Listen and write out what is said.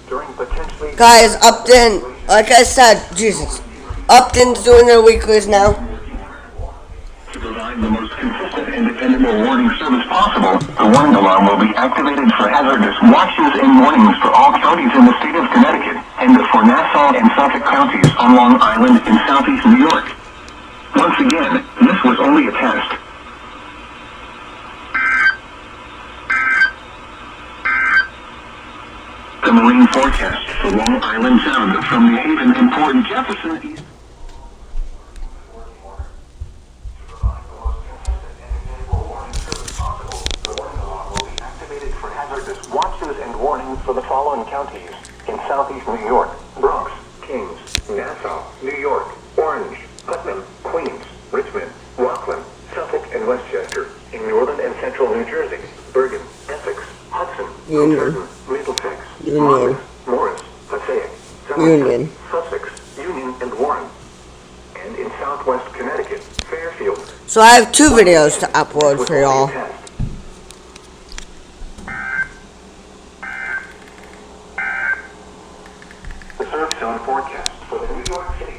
during potentially... Guys, Upton, like I said, Jesus, Upton's doing their weeklies now. To provide the most consistent and dependable warning service possible, the warning alarm will be activated for hazardous watches and warnings for all counties in the state of Connecticut and for Nassau and Suffolk counties on Long Island and southeast New York. Once again, this was only a test. The marine forecast for Long Island Sound from New Haven and Port Jefferson East. Watches and warnings for the following counties in southeast New York: Bronx, Kings, Nassau, New York, Orange, Putnam, Queens, Richmond, Rockland, Suffolk, and Westchester. In northern and central New Jersey: Bergen, Essex, Hudson, Trenton, Middlesex, Marlin, Morris, Passaic, Somerset, Sussex, Union, and Warren. And in southwest Connecticut: Fairfield. So I have 2 videos to upload for y'all. The surf zone forecast for the New York City